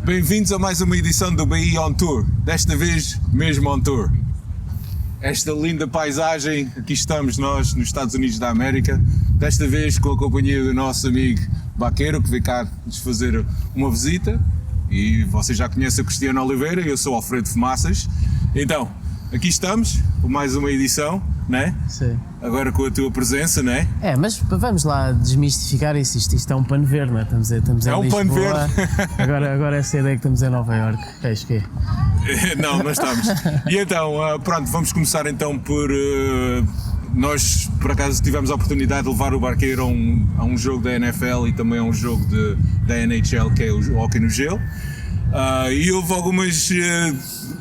Bem-vindos a mais uma edição do BI On Tour, desta vez mesmo on tour. Esta linda paisagem, aqui estamos nós nos Estados Unidos da América, desta vez com a companhia do nosso amigo Baqueiro, que veio cá nos fazer uma visita, e vocês já conhecem o Cristiano Oliveira, eu sou o Alfredo Fumaças. Então, aqui estamos, com mais uma edição, né? Sim. Agora com a tua presença, né? É, mas vamos lá desmistificar isso. Isto é um pano verde, não é? Estamos em É um Lisboa. pano verde. Agora essa ideia que estamos em Nova Iorque. Acho que é. Não, não estamos. E então, pronto, vamos começar então por... nós, por acaso, tivemos a oportunidade de levar o Barqueiro a um jogo da NFL e também a um jogo da NHL, que é o Hockey no Gelo. E houve algumas...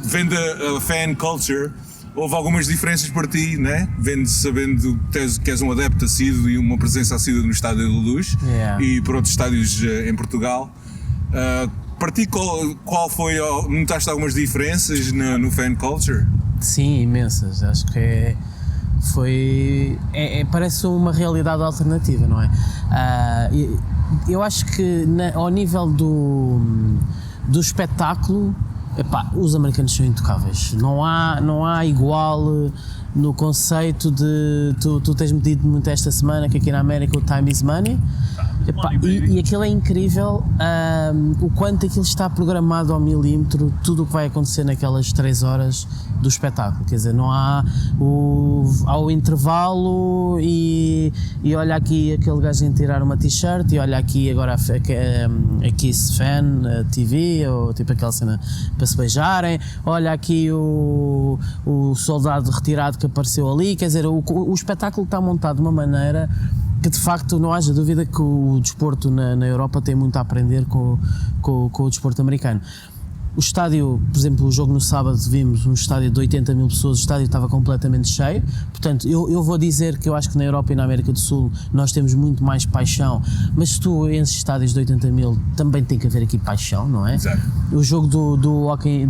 vendo a fan culture, houve algumas diferenças para ti, né? Sabendo que és um adepto assíduo e uma presença assídua no Estádio da Luz, Yeah. e por outros estádios em Portugal. Para ti, qual foi? Notaste algumas diferenças no fan culture? Sim, imensas. Acho que parece uma realidade alternativa, não é? Eu acho que ao nível do espetáculo, epá, os americanos são intocáveis. Não há igual no conceito de... Tu tens medido muito esta semana que aqui na América o time is money. Epá, e aquilo é incrível, o quanto aquilo está programado ao milímetro, tudo o que vai acontecer naquelas 3 horas do espetáculo. Quer dizer, não há o intervalo e olha aqui aquele gajo em tirar uma t-shirt e olha aqui agora a Kiss Fan TV, ou tipo aquela cena para se beijarem, olha aqui o soldado retirado que apareceu ali. Quer dizer, o espetáculo está montado de uma maneira que de facto não haja dúvida que o desporto na Europa tem muito a aprender com o desporto americano. O estádio, por exemplo, o jogo no sábado vimos um estádio de 80 mil pessoas, o estádio estava completamente cheio. Portanto, eu vou dizer que eu acho que na Europa e na América do Sul nós temos muito mais paixão, mas se tu em estádios de 80 mil também tem que haver aqui paixão, não é? Exato. O jogo do hockey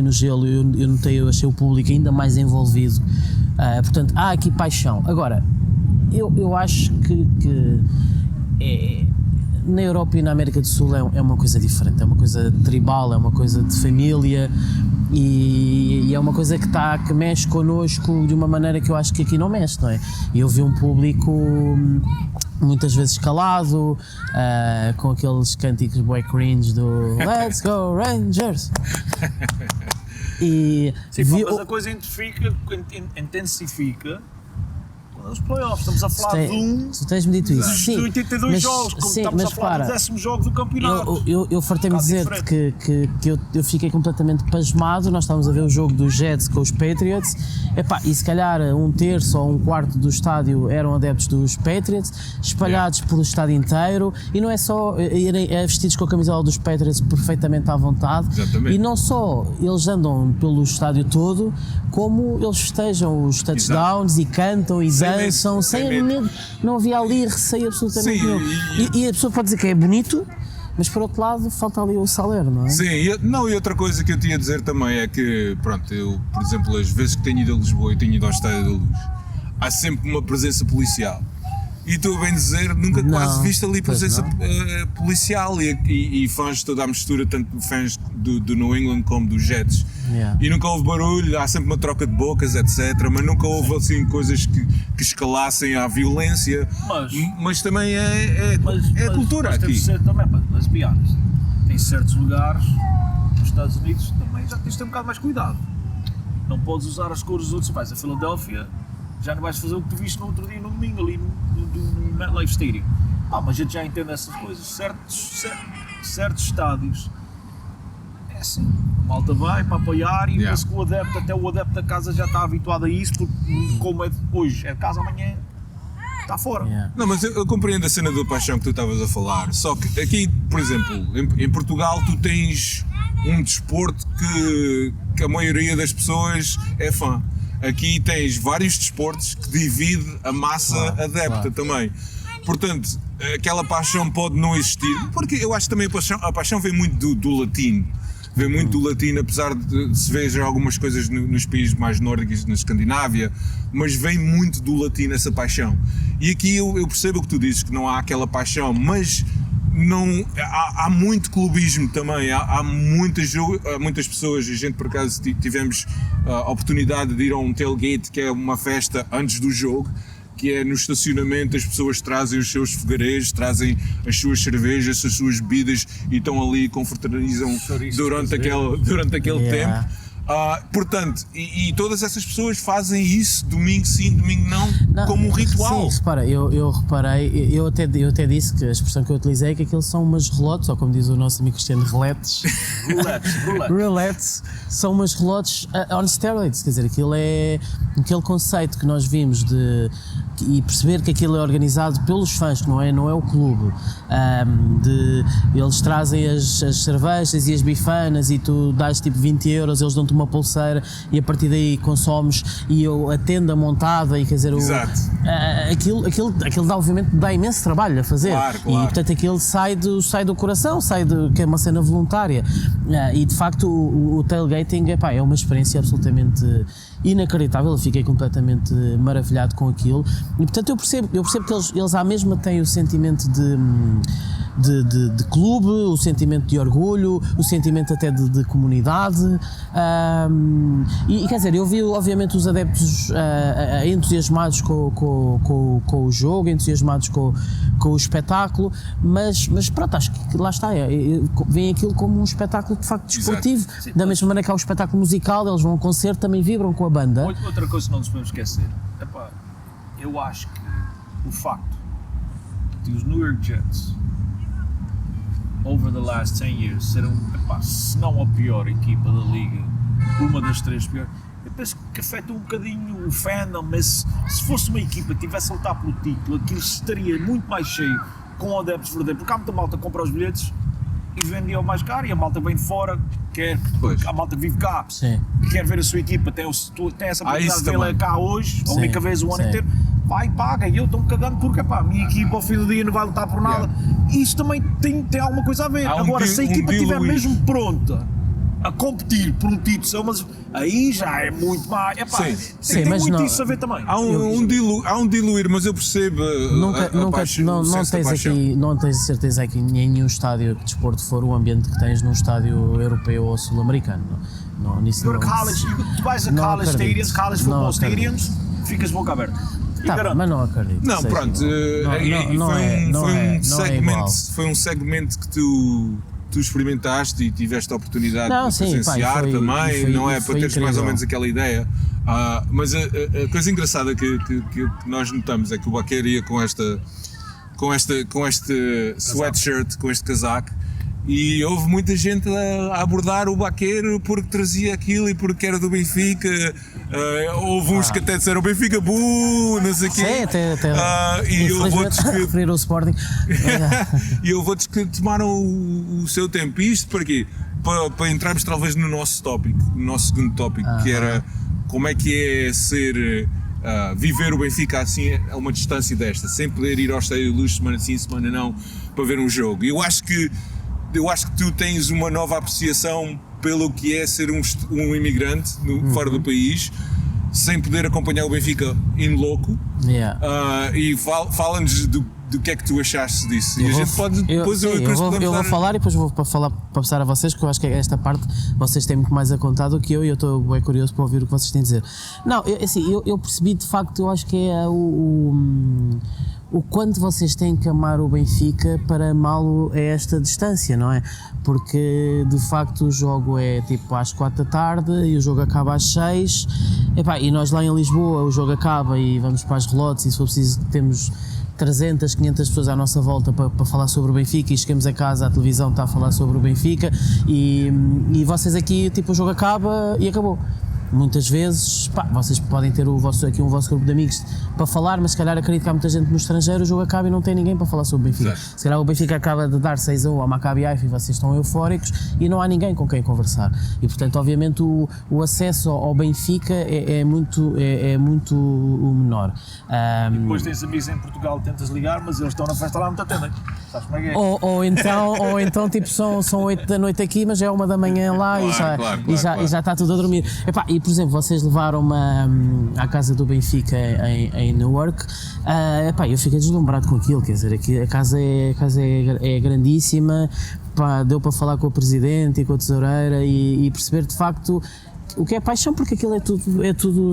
no gelo, eu achei o público ainda mais envolvido, portanto há aqui paixão. Agora, eu acho que na Europa e na América do Sul é uma coisa diferente, é uma coisa tribal, é uma coisa de família e é uma coisa que mexe connosco de uma maneira que eu acho que aqui não mexe, não é? E eu vi um público muitas vezes calado, com aqueles cânticos bué cringe do Let's Go Rangers! E sim, mas a coisa intensifica os playoffs, estamos a falar tu tens-me dito isso. Sim, de 82 jogos, como estamos a falar do 10º jogo do campeonato. Eu fartei-me dizer que eu fiquei completamente pasmado. Nós estávamos a ver o jogo dos Jets com os Patriots, e se calhar 1/3 ou 1/4 do estádio eram adeptos dos Patriots, espalhados pelo estádio inteiro, e não é só irem vestidos com a camisola dos Patriots perfeitamente à vontade. Exatamente. E não só eles andam pelo estádio todo, como eles festejam os touchdowns. Exato. E cantam e dançam sem medo, não havia ali receio absolutamente nenhum. E a pessoa pode dizer que é bonito, mas por outro lado falta ali o salário, não é? Sim, e outra coisa que eu tinha a dizer também é que, pronto, eu, por exemplo, as vezes que tenho ido a Lisboa e tenho ido ao Estádio da Luz, há sempre uma presença policial. E estou a bem dizer, nunca quase viste ali presença policial e fãs de toda a mistura, tanto fãs do New England como dos Jets. Yeah. E nunca houve barulho, há sempre uma troca de bocas, etc. Mas nunca houve assim coisas que escalassem à violência. Mas também é cultura mas aqui. Ser também, mas honest, tem certos lugares nos Estados Unidos também já tens de ter um bocado mais cuidado. Não podes usar as cores dos outros. Se vais a Filadélfia, já não vais fazer o que tu viste no outro dia no domingo ali no MetLife Stadium. Mas a gente já entende essas coisas. Certos estádios é assim, a malta vai para apoiar e penso que até o adepto da casa já está habituado a isso, porque como é hoje é de casa, amanhã está fora. Yeah. Não, mas eu compreendo a cena da paixão que tu estavas a falar, só que aqui, por exemplo, em Portugal tu tens um desporto que a maioria das pessoas é fã. Aqui tens vários desportos que divide a massa adepta também. Portanto, aquela paixão pode não existir, porque eu acho que também a paixão vem muito do latino. Vem muito do latino, apesar de se ver algumas coisas nos países mais nórdicos, na Escandinávia, mas vem muito do latino essa paixão. E aqui eu percebo o que tu dizes, que não há aquela paixão, mas há muito clubismo também, há muitas pessoas, a gente por acaso tivemos a oportunidade de ir a um tailgate, que é uma festa antes do jogo, que é no estacionamento, as pessoas trazem os seus fogareiros, trazem as suas cervejas, as suas bebidas e estão ali e confraternizam durante aquele tempo. Portanto, e todas essas pessoas fazem isso domingo sim, domingo não, como um ritual. Sim, repara, eu reparei, eu até disse que a expressão que eu utilizei é que aquilo são umas relotes, ou como diz o nosso amigo Cristiano, reletes. Roulettes são umas relotes on steroids, quer dizer, aquilo é aquele conceito que nós vimos e perceber que aquilo é organizado pelos fãs, que não é o clube, eles trazem as cervejas e as bifanas e tu dás tipo 20 euros, eles dão-te uma pulseira e a partir daí consomes e a tenda montada e quer dizer, aquilo dá, obviamente dá imenso trabalho a fazer. Claro. E portanto aquilo sai do coração, que é uma cena voluntária, e de facto o tailgating é uma experiência absolutamente inacreditável. Eu fiquei completamente maravilhado com aquilo e portanto eu percebo que eles à mesma têm o sentimento de clube, o sentimento de orgulho, o sentimento até de comunidade, e quer dizer, eu vi obviamente os adeptos entusiasmados com o jogo, entusiasmados com o espetáculo, mas pronto, acho que lá está, vem aquilo como um espetáculo de facto desportivo. Sim, da mesma maneira que há o espetáculo musical, eles vão ao concerto, também vibram com a banda. Outra coisa que não nos podemos esquecer, eu acho que o facto de os New York Jets over the last 10 years serão, se não a pior equipa da liga, uma das 3 piores, eu penso que afeta um bocadinho o fandom, mas se fosse uma equipa que tivesse a lutar pelo título, aquilo estaria muito mais cheio com adeptos verdadeiros, porque há muita malta que compra os bilhetes e vende-o mais caro, e a malta vem de fora, a malta que vive cá, sim, quer ver a sua equipa, tem essa oportunidade de vê-la cá hoje, a única vez o ano inteiro, vai, paga, e eu estou-me cagando porque a minha equipa ao fim do dia não vai lutar por nada. Isso também tem alguma coisa a ver. Agora, se a equipa estiver mesmo pronta a competir por um título, mas aí já é muito mais. Tem muito não, isso a ver também. Há um diluir, mas eu percebo. Não tens certeza que em nenhum estádio de desporto for o ambiente que tens num estádio europeu ou sul-americano. Tu vais a college stadiums, college football stadiums, ficas de boca aberta. Mas não acredito. Não, pronto. Foi um segmento que tu experimentaste e tiveste a oportunidade de presenciar também, não é? Para teres mais ou menos aquela ideia. Mas a coisa engraçada que nós notamos é que o Baquer ia com este sweatshirt, com este casaco, e houve muita gente a abordar o Baqueiro porque trazia aquilo e porque era do Benfica. Houve uns que até disseram Benfica, não sei o quê. E houve outros que referiram o Sporting. E houve outros que tomaram o seu tempo. E isto para quê? Para entrarmos talvez no nosso tópico, no nosso segundo tópico, que era como é que é ser... viver o Benfica assim a uma distância desta, sem poder ir ao Estádio da Luz semana sim, semana não, para ver um jogo. Eu acho que tu tens uma nova apreciação pelo que é ser um imigrante fora do país, sem poder acompanhar o Benfica in loco. E fala-nos do que é que tu achaste disso. E a gente pode depois... Eu vou falar e depois vou para passar a vocês, porque eu acho que esta parte vocês têm muito mais a contar do que eu, e eu estou bem curioso para ouvir o que vocês têm a dizer. Não, eu percebi de facto, eu acho que é o quanto vocês têm que amar o Benfica para amá-lo a esta distância, não é? Porque de facto o jogo é tipo às 4 da tarde e o jogo acaba às 6, e nós lá em Lisboa o jogo acaba e vamos para as relotes, e se for preciso temos 300, 500 pessoas à nossa volta para falar sobre o Benfica, e chegamos a casa, a televisão está a falar sobre o Benfica, e vocês aqui, tipo, o jogo acaba e acabou. Muitas vezes, vocês podem ter aqui um vosso grupo de amigos para falar, mas se calhar acredito que há muita gente no estrangeiro, o jogo acaba e não tem ninguém para falar sobre o Benfica. Se calhar o Benfica acaba de dar 6-1 ao Maccabi Haifa e vocês estão eufóricos e não há ninguém com quem conversar. E portanto, obviamente, o acesso ao Benfica é muito menor. E depois tens amigos em Portugal, tentas ligar, mas eles estão na festa lá, não te atendem. Sabes como é que é? Ou então tipo, são 8 da noite aqui, mas é 1 da manhã lá, e já está tudo a dormir. E por exemplo, vocês levaram-me à casa do Benfica em Newark, epá, eu fiquei deslumbrado com aquilo, quer dizer, aqui, a casa é grandíssima, pá, deu para falar com o presidente e com a tesoureira e perceber de facto o que é paixão, porque aquilo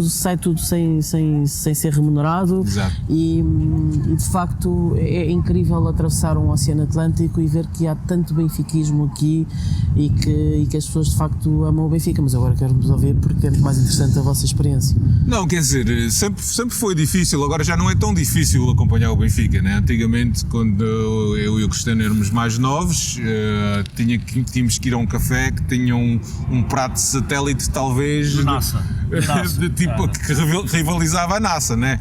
sai tudo sem ser remunerado. Exato. E de facto é incrível atravessar um oceano Atlântico e ver que há tanto benfiquismo aqui e que as pessoas de facto amam o Benfica, mas agora quero-vos ouvir porque é muito mais interessante a vossa experiência. Não, quer dizer, sempre foi difícil, agora já não é tão difícil acompanhar o Benfica, né? Antigamente, quando eu e o Cristiano éramos mais novos, tínhamos que ir a um café que tinha um prato de satélite, talvez NASA. de tipo que rivalizava a NASA, né?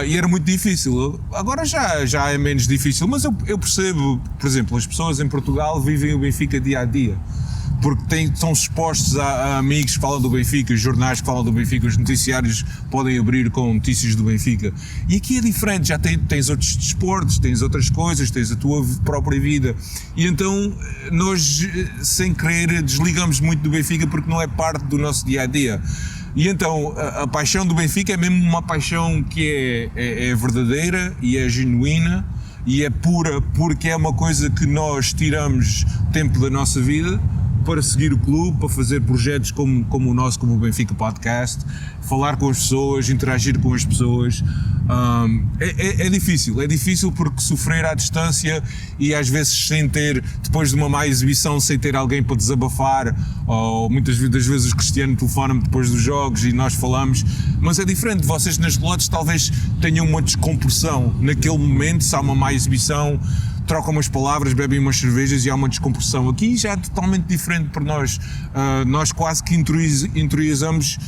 E era muito difícil. Agora já é menos difícil, mas eu percebo, por exemplo, as pessoas em Portugal vivem o Benfica dia a dia, porque estão expostos a amigos que falam do Benfica, os jornais que falam do Benfica, os noticiários podem abrir com notícias do Benfica. E aqui é diferente, já tens outros desportos, tens outras coisas, tens a tua própria vida. E então nós, sem querer, desligamos muito do Benfica porque não é parte do nosso dia-a-dia. E então a paixão do Benfica é mesmo uma paixão que é verdadeira e é genuína e é pura, porque é uma coisa que nós tiramos tempo da nossa vida para seguir o clube, para fazer projetos como o nosso, como o Benfica Podcast, falar com as pessoas, interagir com as pessoas. É difícil porque sofrer à distância e às vezes sem ter, depois de uma má exibição, sem ter alguém para desabafar, ou muitas das vezes o Cristiano telefona-me depois dos jogos e nós falamos, mas é diferente, vocês nas relotes talvez tenham uma descompressão naquele momento, se há uma má exibição, trocam umas palavras, bebem umas cervejas e há uma descompressão. Aqui já é totalmente diferente para nós. Nós quase que interiorizamos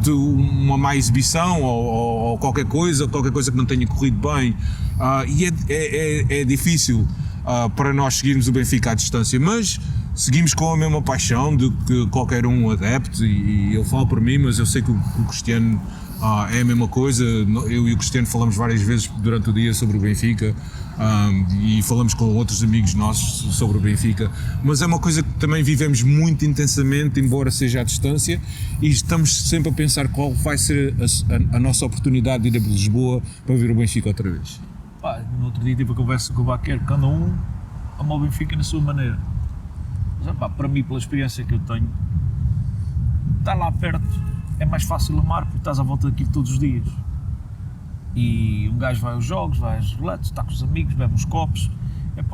uma má exibição ou qualquer coisa que não tenha corrido bem. E é difícil para nós seguirmos o Benfica à distância, mas seguimos com a mesma paixão de que qualquer um adepto, e eu falo para mim, mas eu sei que o Cristiano é a mesma coisa. Eu e o Cristiano falamos várias vezes durante o dia sobre o Benfica. E falamos com outros amigos nossos sobre o Benfica, mas é uma coisa que também vivemos muito intensamente, embora seja à distância, e estamos sempre a pensar qual vai ser a nossa oportunidade de ir a Lisboa para ver o Benfica outra vez. No outro dia tive a conversa com o Baquer, cada um ama o Benfica na sua maneira, mas para mim, pela experiência que eu tenho, estar lá perto é mais fácil amar porque estás à volta daquilo todos os dias. E um gajo vai aos jogos, vai às relatos, está com os amigos, bebe uns copos,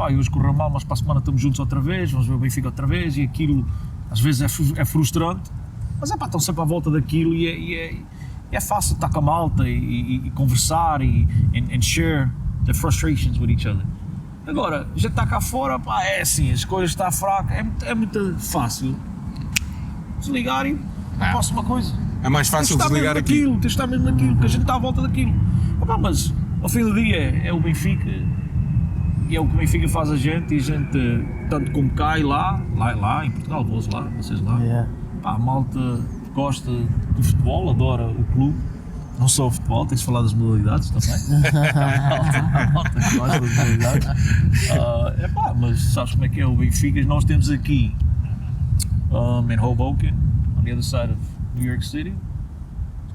e hoje correu mal, mas para a semana estamos juntos outra vez, vamos ver o Benfica outra vez, e aquilo às vezes é frustrante, mas estão sempre à volta daquilo e é fácil estar com a malta e conversar e share the frustrations with each other. Agora, já está cá fora, é assim, as coisas estão fracas, é muito fácil desligar e posso uma coisa. É mais fácil desligar aquilo. Tens de estar mesmo naquilo, porque a gente está à volta daquilo. Mas ao fim do dia é o Benfica e é o que o Benfica faz a gente, e a gente, tanto como cai lá em Portugal, vocês lá, a malta gosta do futebol, adora o clube, não só o futebol, tens de falar das modalidades também. a malta gosta das modalidades. Mas sabes como é que é o Benfica? Nós temos aqui em Hoboken, on the other side of New York City.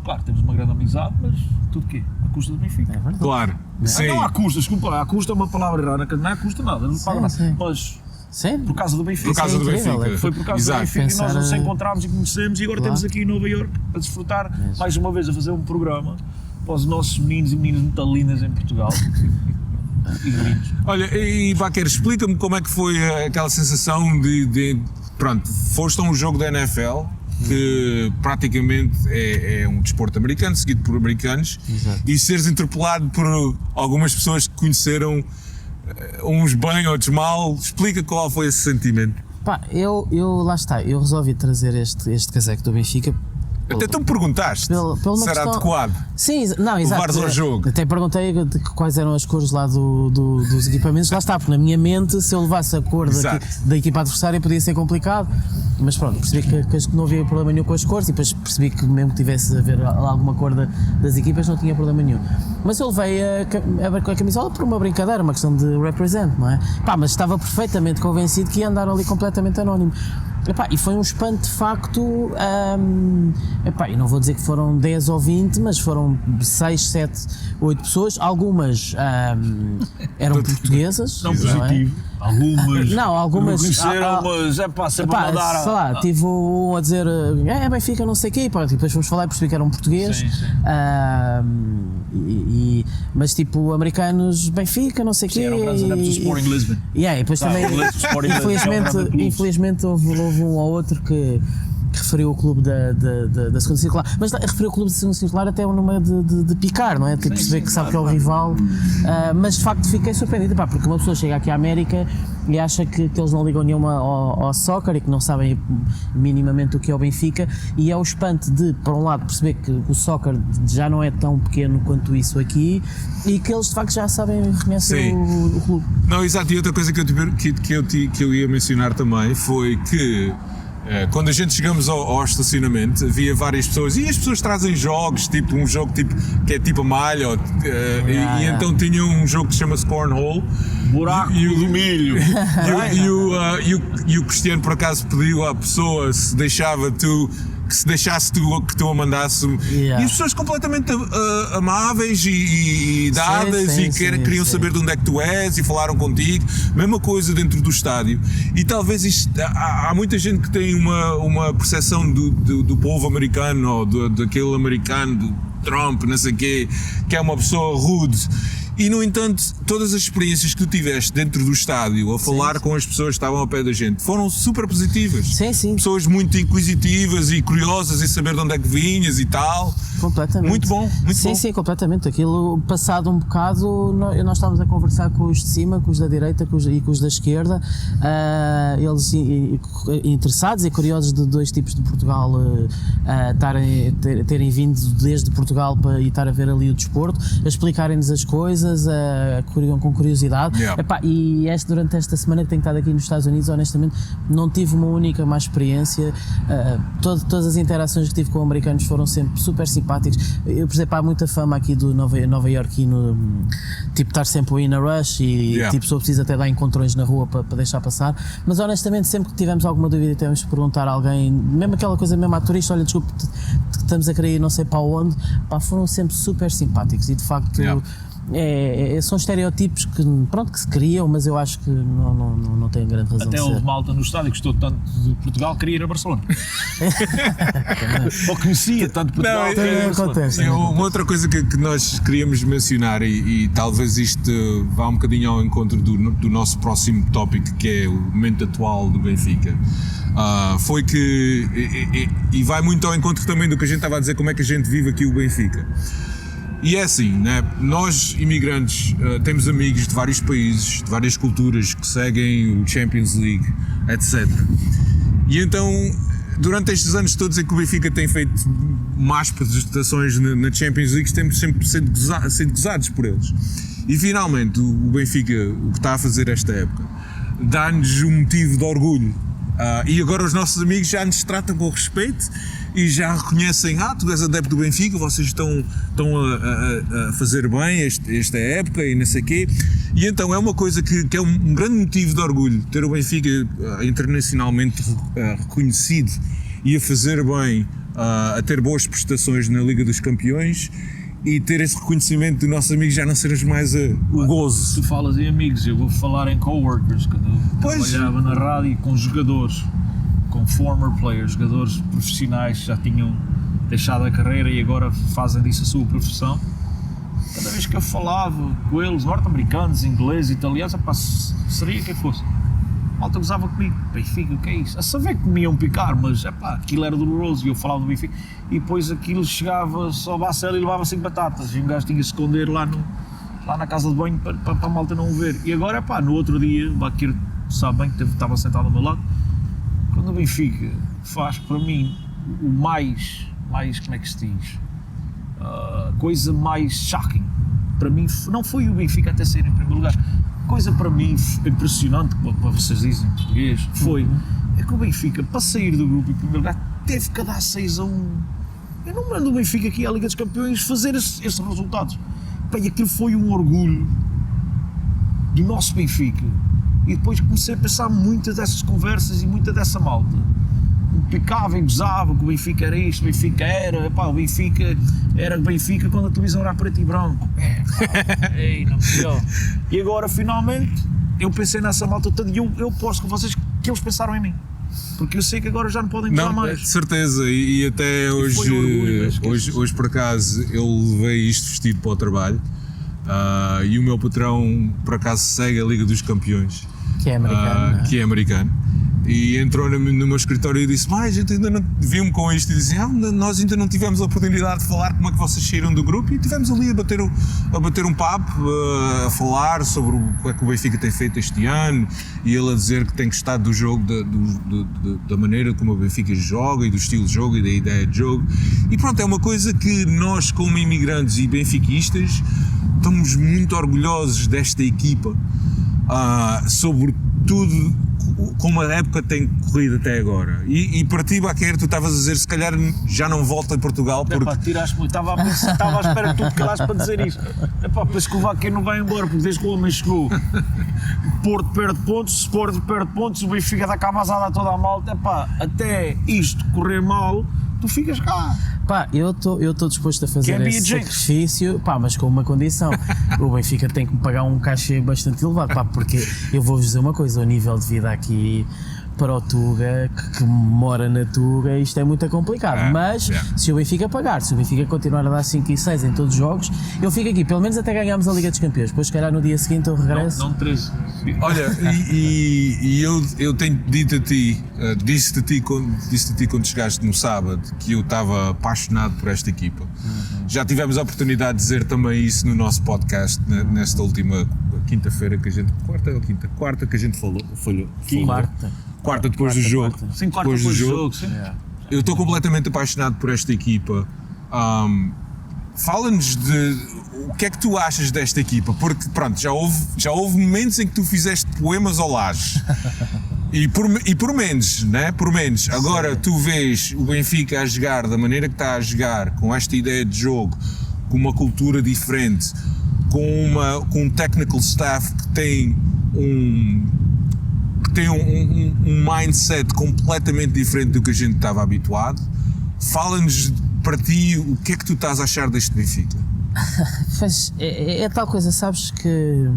Claro, temos uma grande amizade, mas tudo o quê? À custa do Benfica. Claro. Sim. Não há custa, desculpa, à custa é uma palavra errada, não há custa nada, não paga nada. Mas Sim. Por causa do Benfica. Por causa do Benfica. Foi por causa do Benfica que nós nos encontramos e conhecemos, e agora estamos aqui em Nova Iorque a desfrutar mais uma vez, a fazer um programa para os nossos meninos e meninas muito lindas em Portugal. E lindos. Olha, e Baquer, explica-me como é que foi aquela sensação de pronto, foste a um jogo da NFL, que praticamente é um desporto americano, seguido por americanos. Exato. E seres interpelado por algumas pessoas que conheceram uns bem, outros mal. Explica qual foi esse sentimento. Eu lá está, eu resolvi trazer este casaco do Benfica. Até tu me perguntaste se era adequado. Sim, não, exato. Levares ao jogo. Até perguntei quais eram as cores lá dos equipamentos. Lá está, porque na minha mente, se eu levasse a cor da equipa adversária, podia ser complicado. Mas pronto, percebi que não havia problema nenhum com as cores, e depois percebi que mesmo que tivesse a ver alguma cor das equipas, não tinha problema nenhum. Mas eu levei a camisola por uma brincadeira, uma questão de represent, não é? Mas estava perfeitamente convencido que ia andar ali completamente anónimo. Epá, e foi um espanto de facto, epá, eu não vou dizer que foram 10 ou 20, mas foram 6, 7, 8 pessoas, algumas eram portuguesas. Não é? positivo. Algumas. Não, algumas. Reconheceram, mas é pá, sempre a mandar. Sei lá, tive um a dizer Benfica, não sei o quê, e pá, depois fomos falar e percebi que era um português. Sim, sim. Mas tipo, americanos, Benfica, não sei o quê. Sim, eram grandes adeptos do Sporting Lisbon. E depois também, infelizmente houve um ou outro que referiu o clube da segunda circular, mas referiu o clube da segunda circular até o número de picar, não é? Tipo, perceber que sabe que é o rival, mas de facto fiquei surpreendido, pá, porque uma pessoa chega aqui à América e acha que eles não ligam nenhuma ao soccer e que não sabem minimamente o que é o Benfica, e é o espanto de, por um lado, perceber que o soccer já não é tão pequeno quanto isso aqui e que eles de facto já sabem reconhecer o clube. Não, exato, e outra coisa que eu ia mencionar também foi que quando a gente chegamos ao estacionamento, havia várias pessoas, e as pessoas trazem jogos, tipo um jogo tipo, que é tipo a malha, e então tinham um jogo que se chama Cornhole. Buraco do milho. E o Cristiano por acaso pediu à pessoa se deixava que deixasse que tu a mandasse, e as pessoas completamente amáveis e dadas, queriam saber de onde é que tu és e falaram contigo, mesma coisa dentro do estádio. E talvez isto, há muita gente que tem uma percepção do povo americano ou daquele americano, do Trump, não sei o quê, que é uma pessoa rude. E, no entanto, todas as experiências que tu tiveste dentro do estádio, a falar com as pessoas que estavam ao pé da gente, foram super positivas. Sim. Pessoas muito inquisitivas e curiosas em saber de onde é que vinhas e tal. Completamente. Muito bom, muito bom. Sim, completamente. Aquilo, passado um bocado, nós estávamos a conversar com os de cima, com os da direita e com os da esquerda, eles interessados e curiosos de dois tipos de Portugal terem vindo desde Portugal e estar a ver ali o desporto, a explicarem-nos as coisas, com curiosidade. Yeah. Epá, e durante esta semana que tenho estado aqui nos Estados Unidos, honestamente, não tive uma única má experiência. Todas as interações que tive com americanos foram sempre super simpáticos. Eu, por exemplo, há muita fama aqui do Nova Iorquino, tipo, estar sempre aí na rush e tipo, se eu preciso até dar encontrões na rua para deixar passar, mas honestamente sempre que tivemos alguma dúvida e temos de perguntar a alguém, mesmo aquela coisa mesmo à turista, olha, desculpe, estamos a querer ir não sei para onde, pá, foram sempre super simpáticos e de facto são estereótipos que se criam, mas eu acho que não têm grande razão até de ser. houve malta no estádio que gostou tanto de Portugal, queria ir a Barcelona. Ou conhecia tanto Portugal. Acontece. Uma outra coisa que nós queríamos mencionar, e talvez isto vá um bocadinho ao encontro do nosso próximo tópico, que é o momento atual do Benfica, foi que, e vai muito ao encontro também do que a gente estava a dizer, como é que a gente vive aqui o Benfica. E é assim, né? Nós imigrantes temos amigos de vários países, de várias culturas que seguem o Champions League, etc. E então, durante estes anos todos em que o Benfica tem feito más prestações na Champions League, temos sempre sido gozados por eles. E finalmente o Benfica, o que está a fazer esta época, dá-nos um motivo de orgulho. E agora os nossos amigos já nos tratam com respeito e já reconhecem, tu és adepto do Benfica, vocês estão a fazer bem esta época e não sei o quê. E então é uma coisa que é um grande motivo de orgulho, ter o Benfica internacionalmente reconhecido e a fazer bem, a ter boas prestações na Liga dos Campeões, e ter esse reconhecimento dos nossos amigos já não sermos mais o gozo. Tu falas em amigos, eu vou falar em coworkers, quando eu trabalhava na rádio com jogadores, com former players, jogadores profissionais que já tinham deixado a carreira e agora fazem disso a sua profissão. Cada vez que eu falava com eles, norte-americanos, ingleses, italianos, seria quem fosse. Malta gozava comigo, Benfica, o que é isso? A saber que me iam picar, mas aquilo era doloroso e eu falava do Benfica, e depois aquilo chegava só à cela e levava 5 batatas e um gajo tinha que se esconder lá na casa de banho para a malta não o ver. E agora, no outro dia, o Bakir sabe bem que estava sentado ao meu lado, quando o Benfica faz para mim o mais como é que se diz, coisa mais shocking, para mim não foi o Benfica até ser em primeiro lugar. Coisa para mim impressionante, para vocês dizem em português, é que o Benfica, para sair do grupo em primeiro lugar, teve que dar 6-1. Eu não mando o Benfica aqui à Liga dos Campeões fazer esses resultados. E aquilo foi um orgulho do nosso Benfica. E depois comecei a pensar muitas dessas conversas e muita dessa malta. Picava e gozava que o Benfica era isto, o Benfica era, epá, o Benfica era Benfica quando a televisão era preto e branco. Ei, não melhor. E agora finalmente eu pensei nessa malta toda e eu posso com vocês que eles pensaram em mim. Porque eu sei que agora já não podem gozar mais. De certeza, e até hoje por acaso eu levei isto vestido para o trabalho e o meu patrão por acaso segue a Liga dos Campeões. Que é americano. Que é americano. E entrou no meu escritório e disse: mas a gente ainda não viu-me com isto e disse: nós ainda não tivemos a oportunidade de falar como é que vocês saíram do grupo, e tivemos ali a bater um papo, a falar sobre o que é que o Benfica tem feito este ano, e ele a dizer que tem gostado do jogo, da maneira como o Benfica joga e do estilo de jogo e da ideia de jogo. E pronto, é uma coisa que nós, como imigrantes e benfiquistas, estamos muito orgulhosos desta equipa, sobretudo como a época tem corrido até agora. E para ti, Baquer, tu estavas a dizer, se calhar já não volta a Portugal porque... Epá, tiraste muito, estava à espera que tu te calasses para dizer isto. Epá, penso que o Baquer não vai embora, porque desde que o homem chegou, Porto perde pontos, Sport perde pontos, o Benfica dá cá a vazada a toda a malta. Epá, até isto correr mal, tu ficas cá. Pá, eu estou disposto a fazer esse sacrifício, pá, mas com uma condição. O Benfica tem que me pagar um cachê bastante elevado, pá, porque eu vou-vos dizer uma coisa, o nível de vida aqui para o Tuga, que mora na Tuga, isto é muito complicado, mas se o Benfica pagar, se o Benfica continuar a dar 5 e 6 em todos os jogos, eu fico aqui, pelo menos até ganharmos a Liga dos Campeões, depois se calhar no dia seguinte eu regresso. Não 13. Olha, e eu tenho dito a ti, disse-te a ti quando chegaste no sábado, que eu estava apaixonado por esta equipa. Já tivemos a oportunidade de dizer também isso no nosso podcast, nesta última quinta-feira que a gente... Quarta que a gente falou. Quarta depois do jogo. Sim, quarta depois do jogo. Sim. Eu estou completamente apaixonado por esta equipa. Fala-nos de o que é que tu achas desta equipa, porque pronto, já houve momentos em que tu fizeste poemas ao Laje. E por menos, né? Por menos. Agora tu vês o Benfica a jogar da maneira que está a jogar, com esta ideia de jogo, com uma cultura diferente, com um technical staff que tem um mindset completamente diferente do que a gente estava habituado. Fala-nos para ti o que é que tu estás a achar deste Benfica. É tal coisa, sabes que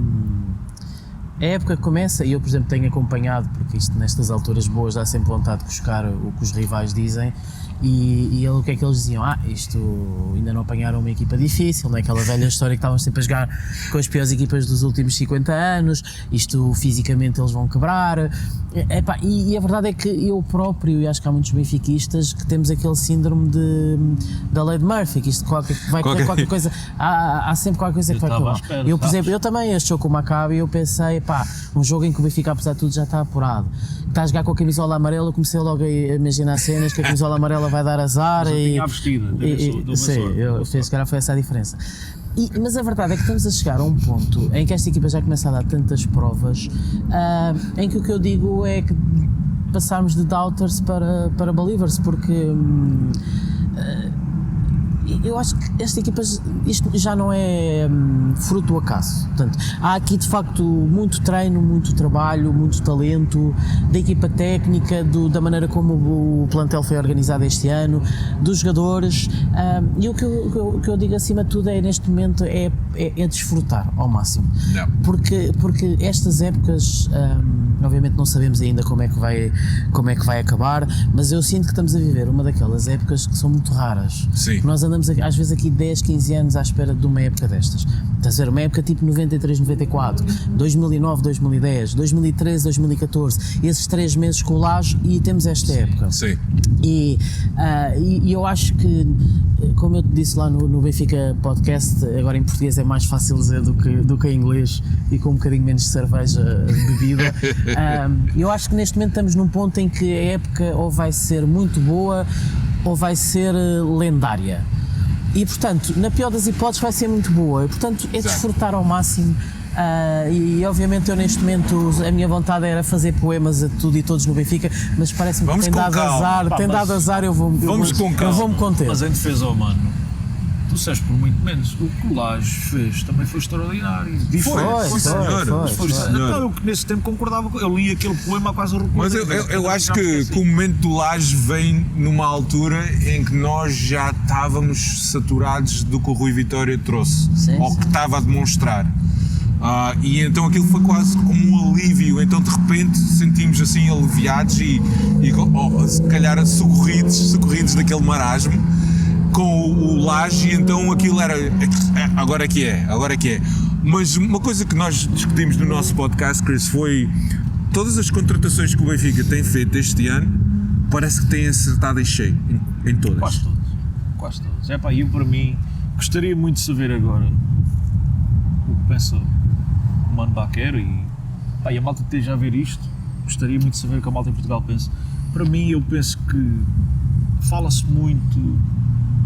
a época começa, e eu por exemplo tenho acompanhado, porque isto nestas alturas boas dá sempre vontade de buscar o que os rivais dizem, e o que é que eles diziam? Isto ainda não apanharam uma equipa difícil, não é aquela velha história que estavam sempre a jogar com as piores equipas dos últimos 50 anos, isto fisicamente eles vão quebrar. E a verdade é que eu próprio, e acho que há muitos benfiquistas, que temos aquele síndrome da lei de Murphy, que isto qualquer coisa, há sempre qualquer coisa que vai correr mal. Eu, por exemplo, eu também, este jogo com o Maccabi, eu pensei, um jogo em que o Benfica, apesar de tudo, já está apurado. Está a jogar com a camisola amarela, eu comecei logo a imaginar cenas que a camisola amarela vai dar azar. Se calhar foi essa a diferença. Mas a verdade é que estamos a chegar a um ponto em que esta equipa já começa a dar tantas provas, em que o que eu digo é que passarmos de doubters para believers, porque eu acho que esta equipa, isto já não é fruto do acaso. Portanto, há aqui de facto muito treino, muito trabalho, muito talento da equipa técnica, da maneira como o plantel foi organizado este ano, dos jogadores, e o que eu digo acima de tudo é, neste momento, é desfrutar ao máximo. Não. Porque estas épocas, obviamente não sabemos ainda como é que vai acabar, mas eu sinto que estamos a viver uma daquelas épocas que são muito raras. Sim. Nós andamos às vezes aqui 10, 15 anos à espera de uma época destas. Estás a ver, uma época tipo 93, 94, 2009, 2010, 2013, 2014, esses 3 meses com o Laje, e temos esta época. Sim. E eu acho que, como eu te disse lá no Benfica Podcast, agora em português é mais fácil dizer do que em inglês, e com um bocadinho menos de cerveja bebida. Eu acho que neste momento estamos num ponto em que a época ou vai ser muito boa ou vai ser lendária. E portanto, na pior das hipóteses vai ser muito boa, e portanto é desfrutar ao máximo. E obviamente eu neste momento a minha vontade era fazer poemas a tudo e todos no Benfica, mas parece-me que tem dado azar, eu vou-me conter. Mas em defesa ao mano, Tu sabes por muito menos. O que o Laje fez também foi extraordinário. Foi, senhor. Então, eu nesse tempo concordava com. Eu li aquele poema quase a Mas eu acho que o momento do Laje vem numa altura em que nós já estávamos saturados do que o Rui Vitória trouxe, ou que estava a demonstrar. E então aquilo foi quase como um alívio, então de repente sentimos assim aliviados e se calhar socorridos daquele marasmo com o Laje, e então aquilo era agora é que é. Mas uma coisa que nós discutimos no nosso podcast, Chris, foi todas as contratações que o Benfica tem feito este ano, parece que tem acertado em cheio, em todas. Quase todas. Eu para mim gostaria muito de saber agora o que pensa o Mano Baquero e a malta esteja a ver isto. Gostaria muito de saber o que a malta em Portugal pensa. Para mim, eu penso que fala-se muito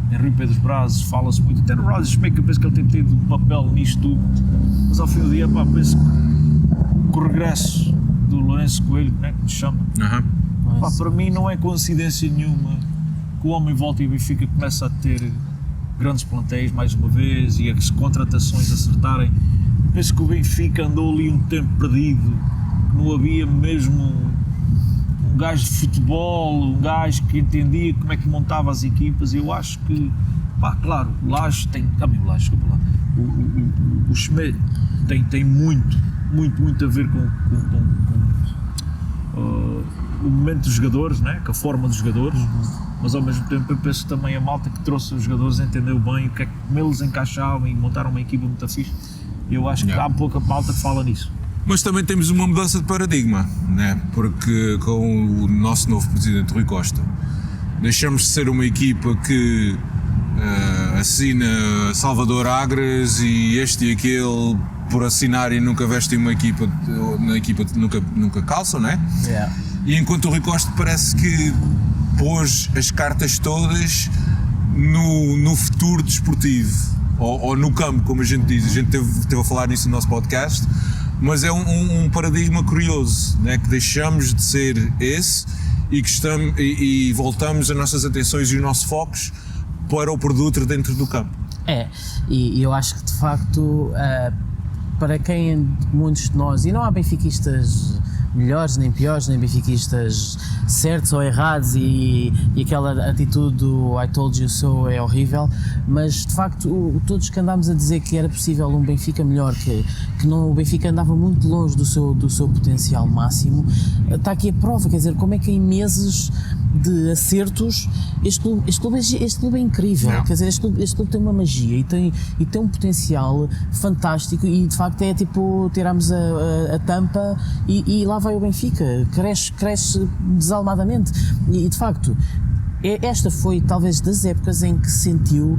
em Rui Pedro Brazos, fala-se muito até no Rogers Schmidt, eu penso que ele tem tido um papel nisto tudo, mas ao fim do dia penso que o regresso do Lourenço Coelho, né, que te chama, para mim não é coincidência nenhuma que o homem volta e o Benfica começa a ter grandes plantéis mais uma vez e as contratações acertarem. Penso que o Benfica andou ali um tempo perdido, que não havia mesmo um gajo de futebol, um gajo que entendia como é que montava as equipas. Eu acho que, claro, o Laje tem, o Schmidt tem muito a ver com o momento dos jogadores, né? Com a forma dos jogadores, mas ao mesmo tempo eu penso que também a malta que trouxe os jogadores entendeu bem como eles encaixavam e montaram uma equipa muito fixe. Eu acho que há pouca malta que fala nisso. Mas também temos uma mudança de paradigma, né? Porque com o nosso novo presidente Rui Costa deixamos de ser uma equipa que assina Salvador Agres e este e aquele por assinar e nunca vestem uma equipa, na equipa nunca calçam, né? E enquanto o Rui Costa parece que pôs as cartas todas no futuro desportivo ou no campo, como a gente diz. A gente teve a falar nisso no nosso podcast. Mas é um paradigma curioso, né? Que deixamos de ser esse e que e voltamos as nossas atenções e os nossos focos para o produto dentro do campo. E eu acho que de facto, para quem muitos de nós, e não há benfiquistas melhores nem piores, nem benfiquistas certos ou errados, e aquela atitude do I told you so é horrível, mas de facto todos que andámos a dizer que era possível um Benfica melhor, que não, o Benfica andava muito longe do seu potencial máximo, está aqui a prova, quer dizer, como é que em meses de acertos este clube é incrível, quer dizer, este clube tem uma magia e tem um potencial fantástico, e de facto é tipo tirarmos a tampa e lá vai o Benfica, cresce desalmadamente, e de facto esta foi talvez das épocas em que sentiu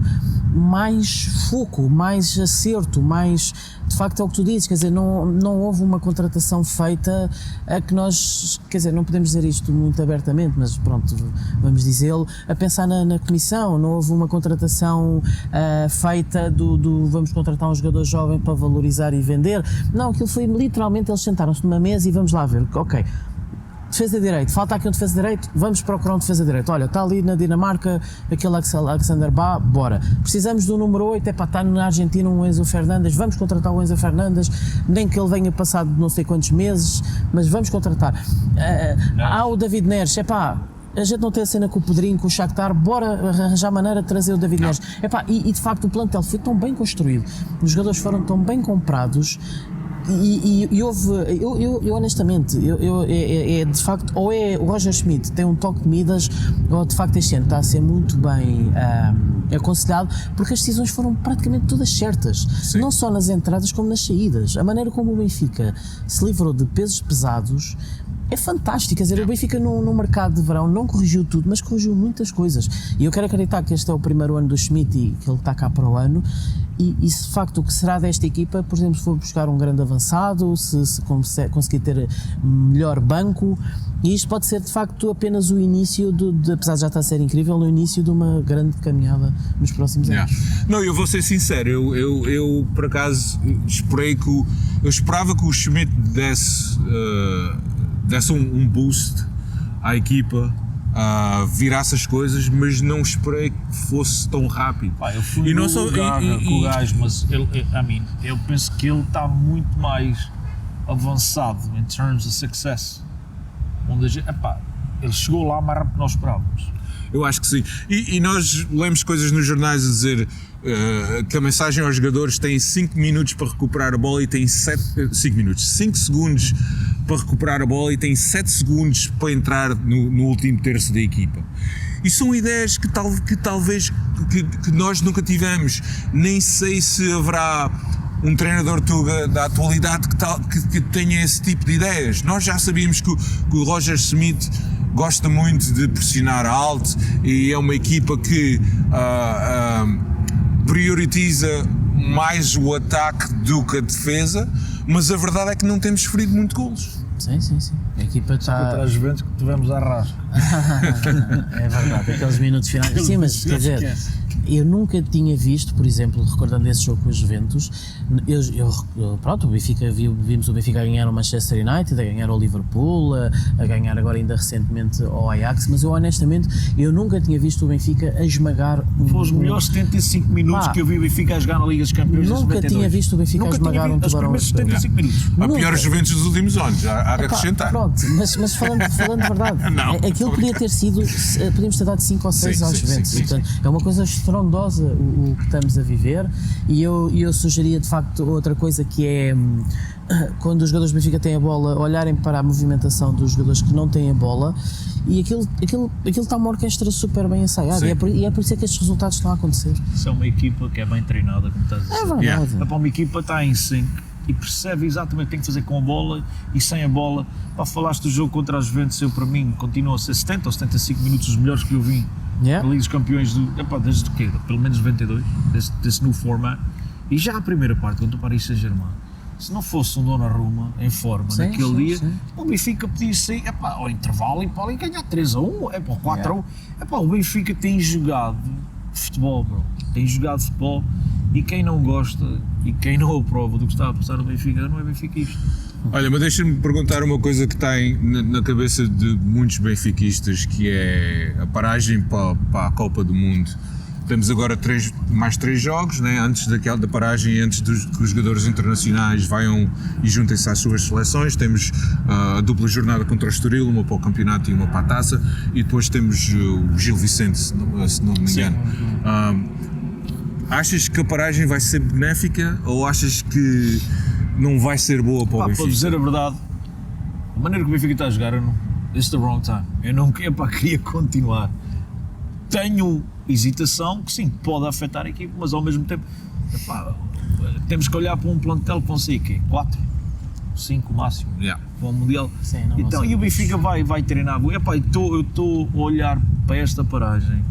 mais foco, mais acerto, mais, de facto é o que tu dizes, quer dizer, não houve uma contratação feita a que nós, quer dizer, não podemos dizer isto muito abertamente, mas pronto, vamos dizê-lo, a pensar na comissão, não houve uma contratação feita do vamos contratar um jogador jovem para valorizar e vender, não, aquilo foi literalmente, eles sentaram-se numa mesa e vamos lá ver, ok, defesa direito, falta aqui um defesa direito, vamos procurar um defesa direito, olha, está ali na Dinamarca aquele Alexander Bá, bora, precisamos do número 8, está na Argentina um Enzo Fernandes, vamos contratar o Enzo Fernandes, nem que ele venha passado não sei quantos meses, mas vamos contratar. Há o David Neres, a gente não tem a cena com o Pedrinho, com o Shakhtar, bora arranjar maneira de trazer o David Neres. E de facto o plantel foi tão bem construído, os jogadores foram tão bem comprados, e houve, eu honestamente, de facto, ou é o Roger Schmidt tem um toque de Midas, ou de facto este ano está a ser muito bem aconselhado, porque as decisões foram praticamente todas certas. Sim. Não só nas entradas como nas saídas. A maneira como o Benfica se livrou de pesos pesados é fantástico, quer dizer, o Benfica no mercado de verão não corrigiu tudo, mas corrigiu muitas coisas, e eu quero acreditar que este é o primeiro ano do Schmidt e que ele está cá para o ano, e se de facto o que será desta equipa, por exemplo, se for buscar um grande avançado, se conseguir ter melhor banco, e isto pode ser de facto apenas o início, apesar de já estar a ser incrível, o início de uma grande caminhada nos próximos anos. Não, eu vou ser sincero, eu por acaso eu esperava que o Schmidt desse um boost à equipa, virasse as coisas, mas não esperei fosse tão rápido. Eu fui E não no só- lugar e- com o gajo, mas eu penso que ele está muito mais avançado em termos de success. Onde a gente, ele chegou lá mais rápido que nós esperávamos. Eu acho que sim. E nós lemos coisas nos jornais a dizer que a mensagem aos jogadores tem 5 minutos para recuperar a bola e tem 5 segundos para recuperar a bola e tem 7 segundos para entrar no último terço da equipa. E são ideias que talvez nós nunca tivemos. Nem sei se haverá um treinador Tuga da atualidade que tenha esse tipo de ideias. Nós já sabíamos que o Roger Smith gosta muito de pressionar alto e é uma equipa que prioritiza mais o ataque do que a defesa, mas a verdade é que não temos sofrido muito golos. Sim. A equipa está... Contra as Juventus que tivemos a rasca. É verdade, aqueles minutos finais. Sim, mas quer dizer, eu nunca tinha visto, por exemplo, recordando esse jogo com os Juventus, pronto, o Benfica, vimos o Benfica a ganhar o Manchester United, a ganhar o Liverpool, a ganhar agora ainda recentemente o Ajax, mas eu honestamente, eu nunca tinha visto o Benfica a esmagar... Foi os melhores 75 minutos que eu vi o Benfica a jogar na Liga dos Campeões. Nunca tinha visto o Benfica a esmagar um Tubarão. Os primeiros 75 minutos. A pior Juventus dos últimos anos, há de acrescentar. Pronto, mas falando de verdade, Não, aquilo podia ter sido, podíamos ter dado 5 ou 6 aos Juventus. Portanto, é uma coisa estrondosa o que estamos a viver, e eu sugeria de facto outra coisa, que é quando os jogadores do Benfica têm a bola, olharem para a movimentação dos jogadores que não têm a bola, e aquilo está uma orquestra super bem ensaiada, e é por isso que estes resultados estão a acontecer. Isso é uma equipa que é bem treinada, como estás a dizer. É verdade. Uma equipa está em sync e percebe exatamente o que tem que fazer com a bola e sem a bola. Falaste do jogo contra as Juventus, para mim continua a ser 70 ou 75 minutos os melhores que eu vi na Liga dos Campeões desde o quê? Pelo menos 92, desse new format. E já a primeira parte, contra o Paris Saint-Germain, se não fosse um Donnarumma em forma naquele dia, o Benfica podia sair ao intervalo e para ali ganhar 3-1, 4-1. O Benfica tem jogado futebol, bro. Tem jogado futebol, e quem não gosta e quem não aprova do que está a passar no Benfica não é benfiquista. Olha, mas deixa-me perguntar uma coisa que tem na cabeça de muitos benfiquistas, que é a paragem para a Copa do Mundo. Temos agora mais 3 jogos, né? Antes da paragem, antes que os jogadores internacionais venham e juntem-se às suas seleções. Temos a dupla jornada contra o Estoril, uma para o campeonato e uma para a taça, e depois temos o Gil Vicente, se não me engano. Achas que a paragem vai ser benéfica, ou achas que não vai ser boa para o Benfica? Para dizer a verdade, a maneira que o Benfica está a jogar, it's the wrong time. Eu não queria continuar. Tenho hesitação que sim, pode afetar a equipe, mas ao mesmo tempo temos que olhar para um plantel que vão sair 4, 5 máximo para o Mundial. Sim, então, e o Benfica vai treinar. Eu estou a olhar para esta paragem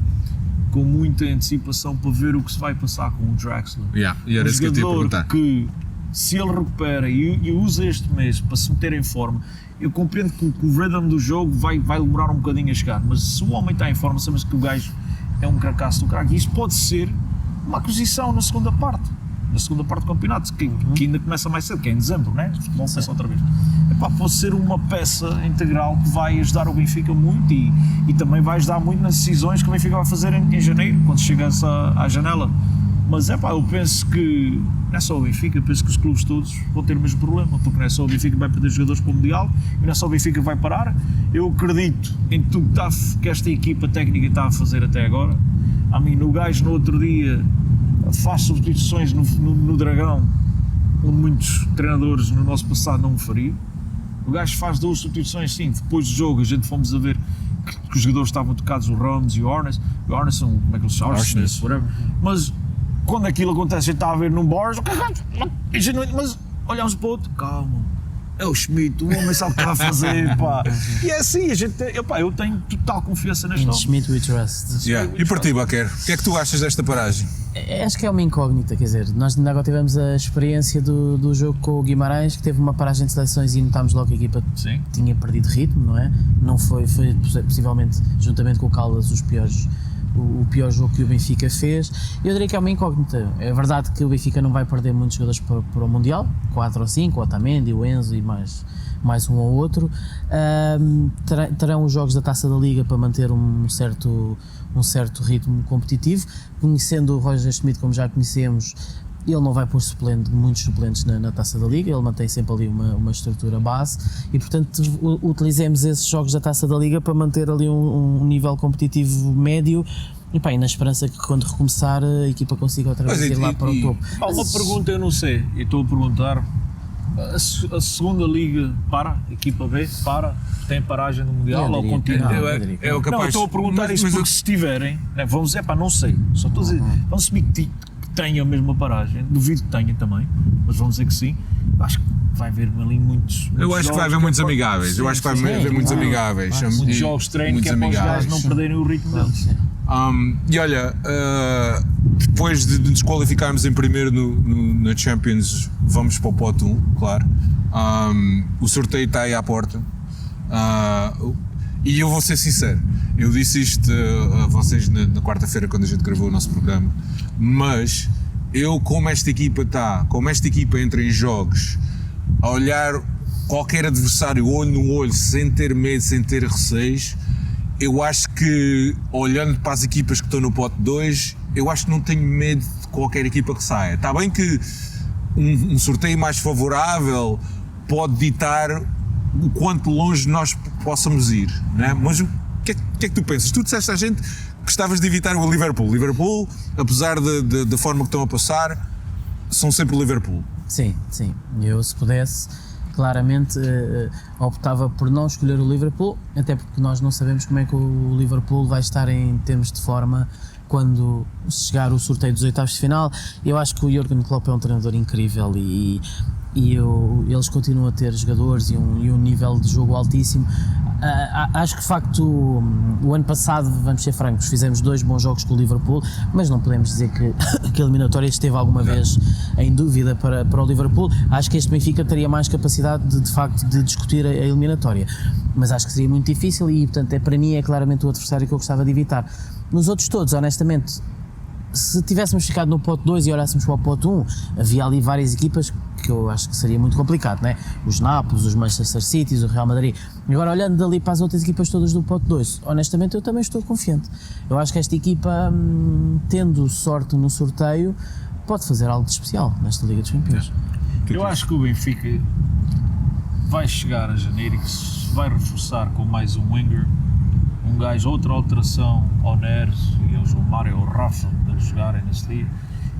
com muita antecipação para ver o que se vai passar com o Draxler. E era isso que eu te ia perguntar. Que, se ele recupera e usa este mês para se meter em forma, eu compreendo que o rhythm do jogo vai demorar um bocadinho a chegar, mas se o homem está em forma, sabemos que o gajo é um cracaço do craque, e isso pode ser uma aquisição na segunda parte do campeonato, que ainda começa mais cedo, que é em dezembro, né? O futebol começa outra vez. Pode ser uma peça integral que vai ajudar o Benfica muito, e também vai ajudar muito nas decisões que o Benfica vai fazer em janeiro, quando chega à janela. Mas eu penso que não é só o Benfica, eu penso que os clubes todos vão ter o mesmo problema, porque não é só o Benfica que vai perder jogadores para o Mundial, e não é só o Benfica que vai parar. Eu acredito em tudo que esta equipa técnica está a fazer até agora. O gajo no outro dia faz substituições no Dragão, onde muitos treinadores no nosso passado não o fariam. O gajo faz 2 substituições, sim. Depois do jogo a gente fomos a ver que os jogadores estavam tocados, o Ramos e o Ornes. O Ornes são, como é que eles chamam? Mas quando aquilo acontece, a gente está a ver num bar, mas olhamos para o outro, calma, é o Schmidt, o homem sabe o que está a fazer, E é assim, eu tenho total confiança neste homem. Schmidt we trust. E para ti, Baquer, o que é que tu achas desta paragem? Acho que é uma incógnita, quer dizer, nós ainda agora tivemos a experiência do jogo com o Guimarães, que teve uma paragem de seleções e notámos logo que a equipa tinha perdido ritmo, não é? Não foi possivelmente, juntamente com o Caldas, o pior jogo que o Benfica fez. Eu diria que é uma incógnita. É verdade que o Benfica não vai perder muitos jogadores para o Mundial, 4 ou 5, o Otamendi, o Enzo e mais mais um ou outro. Terão os jogos da Taça da Liga para manter um certo ritmo competitivo. Conhecendo o Roger Schmidt como já conhecemos, ele não vai pôr muitos suplentes na Taça da Liga, ele mantém sempre ali uma estrutura base e, portanto, utilizemos esses jogos da Taça da Liga para manter ali um nível competitivo médio e na esperança que quando recomeçar a equipa consiga outra vez ir lá para o topo. Uma pergunta eu não sei, e estou a perguntar, a segunda Liga para? A equipa B para? Tem paragem no Mundial ou continua? É o capaz. Não, eu estou a perguntar isso porque se tiverem, né, vamos dizer, não sei, só estou a dizer, vamos assumir que tenha a mesma paragem, duvido que tenha também, mas vamos dizer que sim. Acho que vai haver ali muitos eu acho que vai haver muitos amigáveis. Eu acho que vai haver muitos amigáveis. Muitos jogos de treino que é para os gajos não perderem o ritmo deles. E olha, depois de nos qualificarmos em primeiro na Champions, vamos para o pote 1, claro. O sorteio está aí à porta. E eu vou ser sincero, eu disse isto a vocês na quarta-feira quando a gente gravou o nosso programa, mas eu, como esta equipa entra em jogos, a olhar qualquer adversário olho no olho, sem ter medo, sem ter receios, eu acho que, olhando para as equipas que estão no pote 2, eu acho que não tenho medo de qualquer equipa que saia. Está bem que um sorteio mais favorável pode ditar o quanto longe nós possamos ir, né? Mas o que é que tu pensas? Tu disseste à gente que gostavas de evitar o Liverpool. Liverpool, apesar da forma que estão a passar, são sempre o Liverpool. Sim. Eu, se pudesse, claramente optava por não escolher o Liverpool, até porque nós não sabemos como é que o Liverpool vai estar em termos de forma quando chegar o sorteio dos oitavos de final. Eu acho que o Jürgen Klopp é um treinador incrível e eles continuam a ter jogadores e um nível de jogo altíssimo. Acho que de facto o ano passado, vamos ser francos, fizemos 2 bons jogos com o Liverpool, mas não podemos dizer que a eliminatória esteve alguma vez em dúvida para o Liverpool. Acho que este Benfica teria mais capacidade de facto de discutir a eliminatória, mas acho que seria muito difícil e, portanto, para mim é claramente o adversário que eu gostava de evitar. Nos outros todos, honestamente, se tivéssemos ficado no pote 2 e olhássemos para o pote 1, havia ali várias equipas que eu acho que seria muito complicado, né? Os Nápoles, os Manchester City, o Real Madrid. Agora, olhando dali para as outras equipas todas do pote 2, honestamente eu também estou confiante. Eu acho que esta equipa, tendo sorte no sorteio, pode fazer algo de especial nesta Liga dos Campeões. Eu acho que o Benfica vai chegar a janeiro e que se vai reforçar com mais um winger, um gajo, outra alteração ao Neres e ao João Mário e ao Rafa para jogarem nesse dia,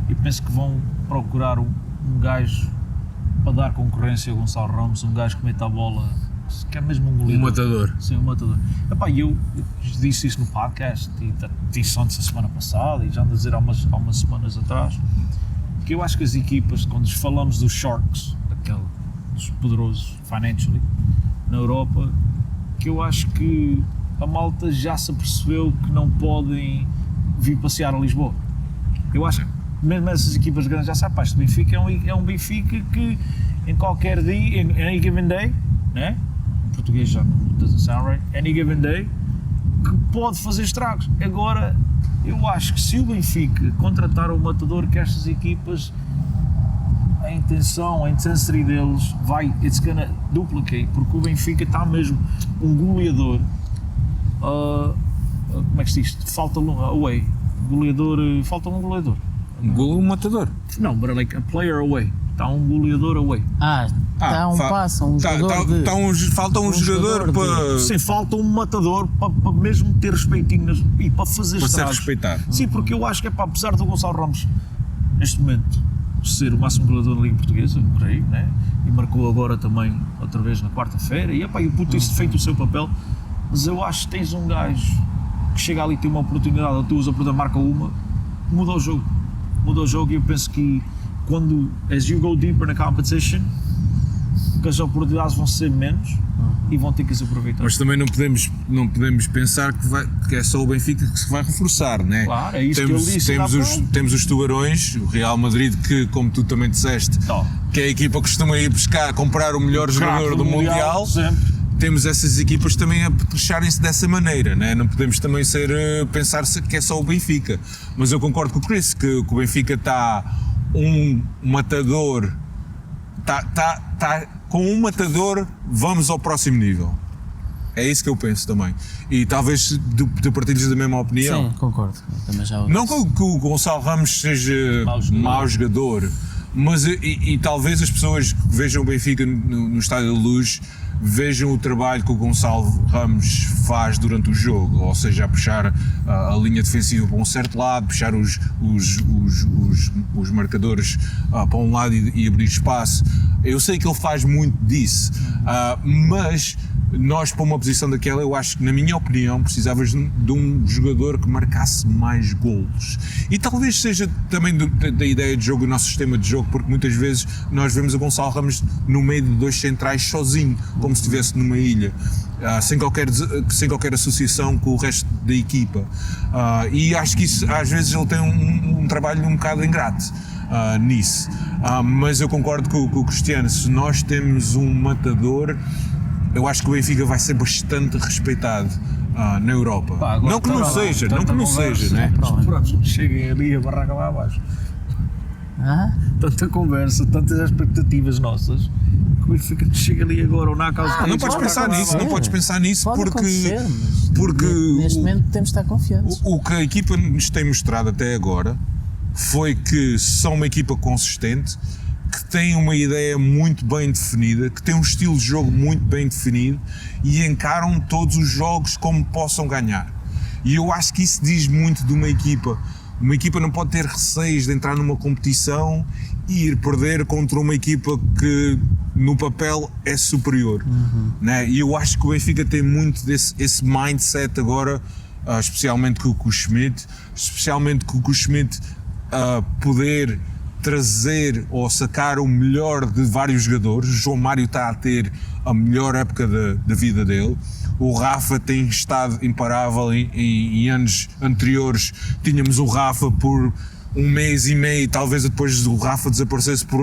e penso que vão procurar um gajo para dar concorrência ao Gonçalo Ramos, um gajo que mete a bola, que é mesmo um goleador. Um matador. Sim, um matador. Epá, eu disse isso no podcast e disse antes a semana passada e já ando a dizer há umas semanas atrás, que eu acho que as equipas, quando falamos dos Sharks, dos poderosos financially, na Europa, que eu acho que a malta já se apercebeu que não podem vir passear a Lisboa. Eu acho que mesmo essas equipas grandes já sabem, este Benfica é um Benfica que em qualquer dia, em any given day, né? Em português já não doesn't sound right, any given day, que pode fazer estragos. Agora, eu acho que se o Benfica contratar um matador, que estas equipas, a intenção, a intensity deles it's gonna duplicate, porque o Benfica está mesmo um goleador. Como é que se diz? Falta um away. Falta um goleador. Um matador. Não, but like a player away. Está um goleador away. Está um jogador falta um jogador para... Sim, falta um matador para mesmo ter respeitinho e para fazer estragos. Para ser respeitado. Sim, porque eu acho que apesar do Gonçalo Ramos, neste momento, ser o máximo goleador da Liga Portuguesa, por aí, né? E marcou agora também, outra vez na quarta-feira, e o puto tem feito o seu papel, mas eu acho que tens um gajo que chega ali e tem uma oportunidade, tu usa por marca uma, muda o jogo, e eu penso que quando, as you go deeper na competition, que as oportunidades vão ser menos e vão ter que as aproveitar. Mas também não podemos pensar que é só o Benfica que se vai reforçar, né? Claro, é isso que eu disse. Temos os Tubarões, o Real Madrid, que, como tu também disseste, que é a equipa que costuma ir comprar o melhor jogador do Mundial. Sempre. Temos essas equipas também a puxarem-se dessa maneira, né? Não podemos também pensar que é só o Benfica. Mas eu concordo com o Chris, que o Benfica está um matador, está com um matador vamos ao próximo nível. É isso que eu penso também. E talvez tu partilhes da mesma opinião. Sim, concordo. Também já Não que o Gonçalo Ramos seja mau jogador, mas e talvez as pessoas que vejam o Benfica no Estádio da Luz vejam o trabalho que o Gonçalo Ramos faz durante o jogo, ou seja, a puxar a linha defensiva para um certo lado, puxar os marcadores para um lado e abrir espaço. Eu sei que ele faz muito disso, mas nós, para uma posição daquela, eu acho que, na minha opinião, precisavas de um jogador que marcasse mais golos. E talvez seja também da ideia de jogo, do nosso sistema de jogo, porque muitas vezes nós vemos o Gonçalo Ramos no meio de dois centrais sozinho, como se estivesse numa ilha, sem qualquer associação com o resto da equipa. E acho que isso, às vezes, ele tem um trabalho um bocado ingrato nisso. Mas eu concordo com o Cristiano, se nós temos um matador, eu acho que o Benfica vai ser bastante respeitado na Europa. Pá, não que não seja, né? Pronto, cheguem ali a barraca lá abaixo. Tanta conversa, tantas expectativas nossas, que o Benfica chega ali agora ou na causa. Não podes pensar nisso, não podes pensar nisso porque neste momento temos de estar confiantes. O que a equipa nos tem mostrado até agora foi que são uma equipa consistente, que tem uma ideia muito bem definida, que tem um estilo de jogo muito bem definido e encaram todos os jogos como possam ganhar. E eu acho que isso diz muito de uma equipa. Uma equipa não pode ter receios de entrar numa competição e ir perder contra uma equipa que no papel é superior. Né? E eu acho que o Benfica tem muito esse mindset agora, especialmente com o Schmidt, poder trazer ou sacar o melhor de vários jogadores. O João Mário está a ter a melhor época da vida dele. O Rafa tem estado imparável. Em anos anteriores tínhamos o Rafa por um mês e meio, talvez depois o Rafa desaparecesse por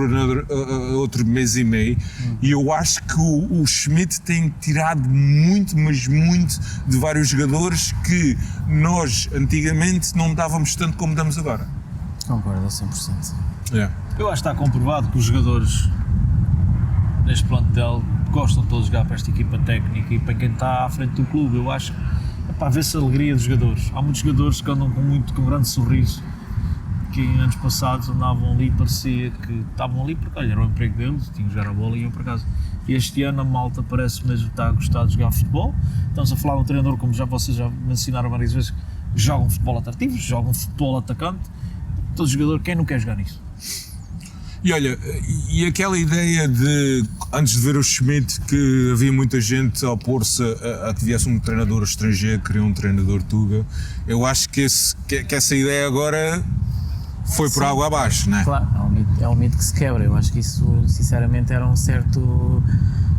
outro mês e meio. E eu acho que o Schmidt tem tirado muito, mas muito de vários jogadores que nós antigamente não dávamos tanto como damos agora. Concordo a 100%. Yeah. Eu acho que está comprovado que os jogadores neste plantel gostam todos de jogar para esta equipa técnica e para quem está à frente do clube. Eu acho que vê-se a alegria dos jogadores. Há muitos jogadores que andam com um grande sorriso, que em anos passados andavam ali, parecia que estavam ali porque olha, era o emprego deles, tinham que jogar a bola e iam para casa. E este ano a malta parece mesmo que está a gostar de jogar futebol. Estamos a falar de um treinador, como vocês já mencionaram várias vezes, que joga um futebol atrativo, joga um futebol atacante. Todo jogador, quem não quer jogar nisso? E olha, e aquela ideia de, antes de ver o Schmidt, que havia muita gente a opor-se a que viesse um treinador estrangeiro, queria um treinador tuga, eu acho que essa ideia agora foi por água abaixo, não é? Claro, é um mito que se quebra. Eu acho que isso, sinceramente, era um certo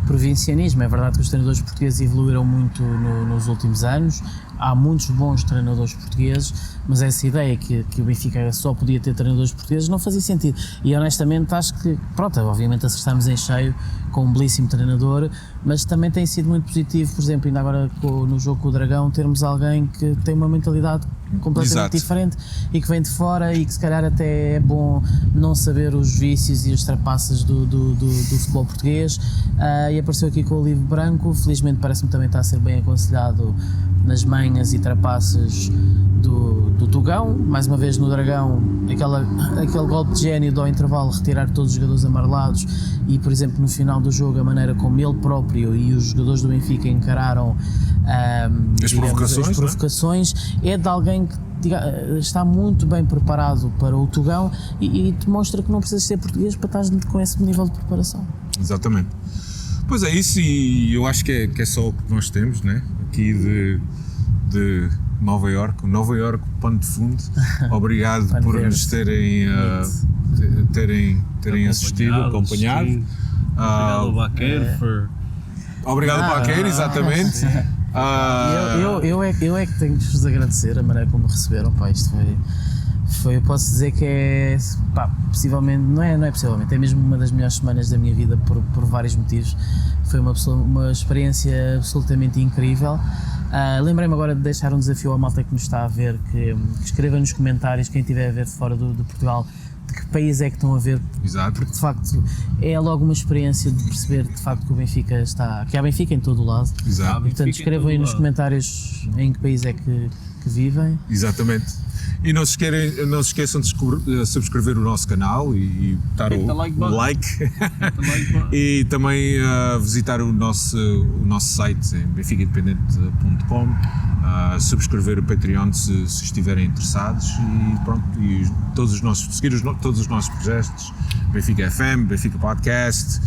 provincianismo. É verdade que os treinadores portugueses evoluíram muito nos últimos anos, há muitos bons treinadores portugueses, mas essa ideia que o Benfica só podia ter treinadores portugueses não fazia sentido. E honestamente acho que, pronto, obviamente acertamos em cheio com um belíssimo treinador, mas também tem sido muito positivo, por exemplo, ainda agora no jogo com o Dragão, termos alguém que tem uma mentalidade completamente diferente e que vem de fora e que se calhar até é bom não saber os vícios e as trapaças do futebol português. E apareceu aqui com o livro branco, felizmente parece-me também estar a ser bem aconselhado nas manhas e trapaças do Tugão, mais uma vez no Dragão, aquele golpe de gênio ao intervalo, retirar todos os jogadores amarelados e, por exemplo, no final do jogo, a maneira como ele próprio e os jogadores do Benfica encararam as provocações é de alguém que está muito bem preparado para o Tugão e demonstra que não precisas ser português para estar com esse nível de preparação. Exatamente. Pois é isso, e eu acho que é só o que nós temos, né? Aqui de Nova Iorque, pano de fundo. Obrigado por nos terem assistido, acompanhado. Obrigado ao Baqueiro. Obrigado ao Baqueiro, exatamente. Eu é que tenho de vos agradecer a maneira como me receberam. Pá, isto foi, eu posso dizer que é, pá, possivelmente, não é possivelmente, é mesmo uma das melhores semanas da minha vida por vários motivos. Foi uma experiência absolutamente incrível. Lembrei-me agora de deixar um desafio à malta que nos está a ver, que escreva nos comentários, quem estiver a ver fora de Portugal, de que país é que estão a ver, Exato. porque de facto é logo uma experiência de perceber de facto que o Benfica que há Benfica em todo o lado. Exato. Portanto, escrevam aí nos comentários em que país é que vivem. Exatamente. E não se esqueçam de subscrever o nosso canal e dar Hit the o like button. like. Também, pá. E também visitar o nosso site em benficaindependente.com, subscrever o Patreon se estiverem interessados e pronto, e seguir todos os nossos projetos, Benfica FM, Benfica Podcast,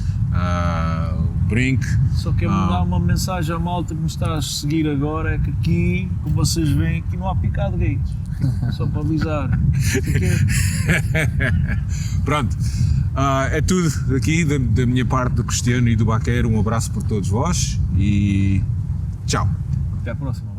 Brink. Só quero mandar uma mensagem à malta que me está a seguir agora, é que aqui, como vocês veem, aqui não há picado gays. Só para avisar. Pronto, é tudo aqui da minha parte, do Cristiano e do Baqueiro. Um abraço por todos vós e tchau. Até à próxima.